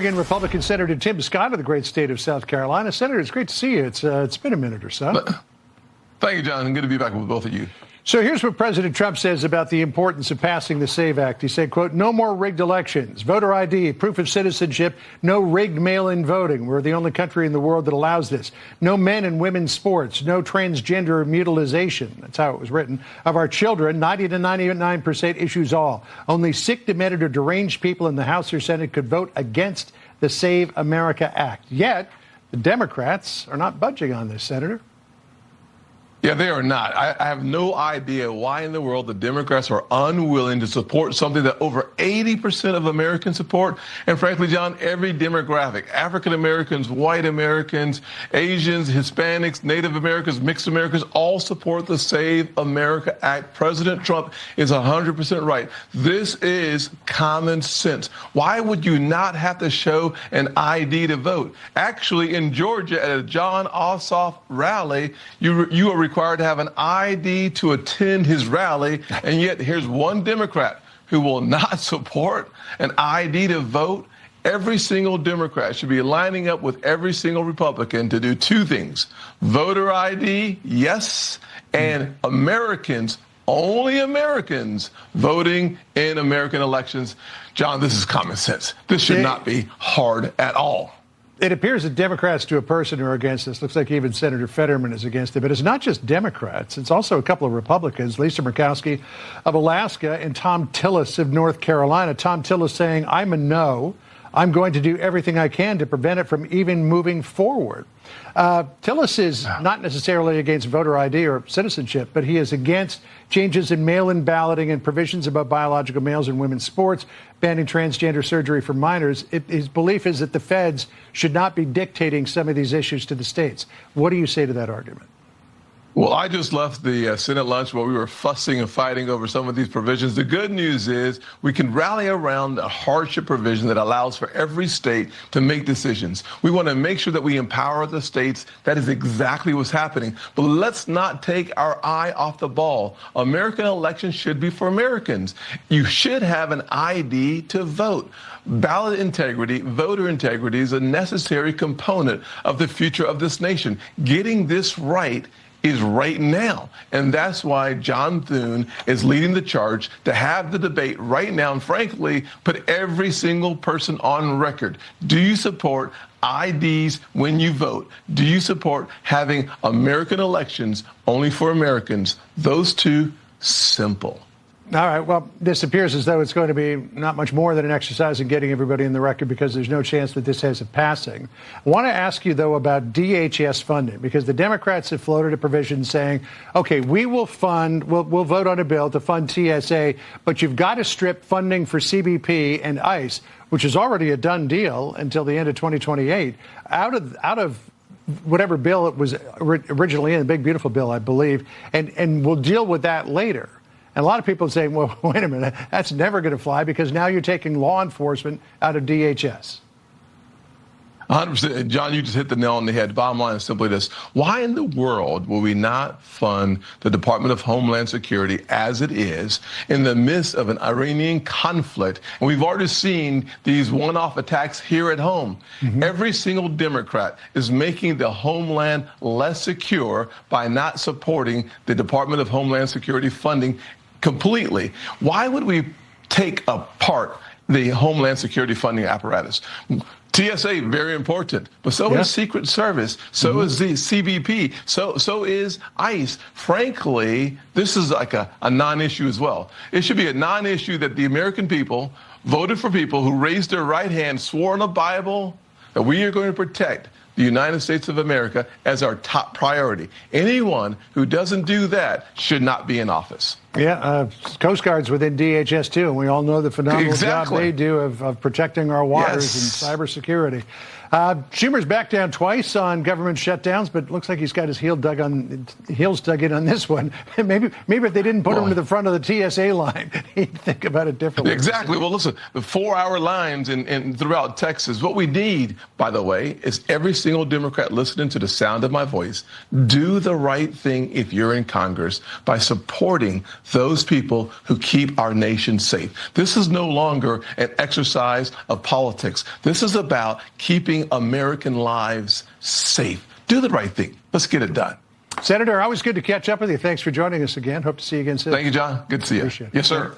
Republican Senator Tim Scott of the great state of South Carolina. Senator, it's great to see you. It's been a minute or so. Thank you, John. Good to be back with both of you. So here's what President Trump says about the importance of passing the SAVE Act. He said, quote, no more rigged elections, voter ID, proof of citizenship, no rigged mail-in voting. We're the only country in the world that allows this. No men and women's sports, no transgender mutilization. That's how it was written. Of our children, 90 to 99% issues all. Only sick, demented, or deranged people in the House or Senate could vote against the Save America Act. Yet, the Democrats are not budging on this, Senator. Yeah, they are not. I have no idea why in the world the Democrats are unwilling to support something that over 80% of Americans support. And frankly, John, every demographic, African Americans, white Americans, Asians, Hispanics, Native Americans, mixed Americans, all support the Save America Act. President Trump is 100% right. This is common sense. Why would you not have to show an ID to vote? Actually, in Georgia, at a John Ossoff rally, you are required to have an ID to attend his rally, and yet here's one Democrat who will not support an ID to vote. Every single Democrat should be lining up with every single Republican to do two things: voter ID, yes, and Americans, only Americans, voting in American elections. John, this is common sense. This should not be hard at all. It appears that Democrats to a person are against this. Looks like even Senator Fetterman is against it. But it's not just Democrats. It's also a couple of Republicans, Lisa Murkowski of Alaska and Tom Tillis of North Carolina. Tom Tillis saying, I'm a no. I'm going to do everything I can to prevent it from even moving forward. Tillis is not necessarily against voter ID or citizenship, but he is against changes in mail-in balloting and provisions about biological males in women's sports, banning transgender surgery for minors. His belief is that the feds should not be dictating some of these issues to the states. What do you say to that argument? Well, I just left the Senate lunch where we were fussing and fighting over some of these provisions. The good news is we can rally around a hardship provision that allows for every state to make decisions. We want to make sure that we empower the states. That is exactly what's happening. But let's not take our eye off the ball. American elections should be for Americans. You should have an ID to vote. Ballot integrity, voter integrity is a necessary component of the future of this nation. Getting this right is right now. And that's why John Thune is leading the charge to have the debate right now and, frankly, put every single person on record. Do you support IDs when you vote? Do you support having American elections only for Americans? Those two, simple. All right. Well, this appears as though it's going to be not much more than an exercise in getting everybody in the record because there's no chance that this has a passing. I want to ask you, though, about DHS funding, because the Democrats have floated a provision saying, OK, we will fund, we'll vote on a bill to fund TSA, but you've got to strip funding for CBP and ICE, which is already a done deal until the end of 2028, out of whatever bill it was originally in, the big, beautiful bill, I believe, and we'll deal with that later. And a lot of people are saying, well, wait a minute, that's never going to fly because now you're taking law enforcement out of DHS. 100%. John, you just hit the nail on the head. Bottom line is simply this. Why in the world will we not fund the Department of Homeland Security as it is in the midst of an Iranian conflict? And we've already seen these one-off attacks here at home. Every single Democrat is making the homeland less secure by not supporting the Department of Homeland Security funding completely. Why would we take apart the Homeland Security funding apparatus? TSA, very important, but so is Secret Service, so is the CBP, so is ICE. Frankly, this is like a non-issue as well. It should be a non-issue that the American people voted for people who raised their right hand, swore in the Bible that we are going to protect the United States of America as our top priority. Anyone who doesn't do that should not be in office. Yeah, Coast Guard's within DHS, too, and we all know the phenomenal job they do of protecting our waters and cybersecurity. Schumer's back down twice on government shutdowns, but it looks like he's got his heels dug in on this one. maybe if they didn't put him to the front of the TSA line, he'd think about it differently. Exactly. Well, listen, the 4-hour lines in throughout Texas. What we need, by the way, is every single single Democrat listening to the sound of my voice, do the right thing if you're in Congress by supporting those people who keep our nation safe. This is no longer an exercise of politics. This is about keeping American lives safe. Do the right thing. Let's get it done. Senator, always good to catch up with you. Thanks for joining us again. Hope to see you again soon. Thank you, John. Good to see you. Appreciate it. Yes, sir.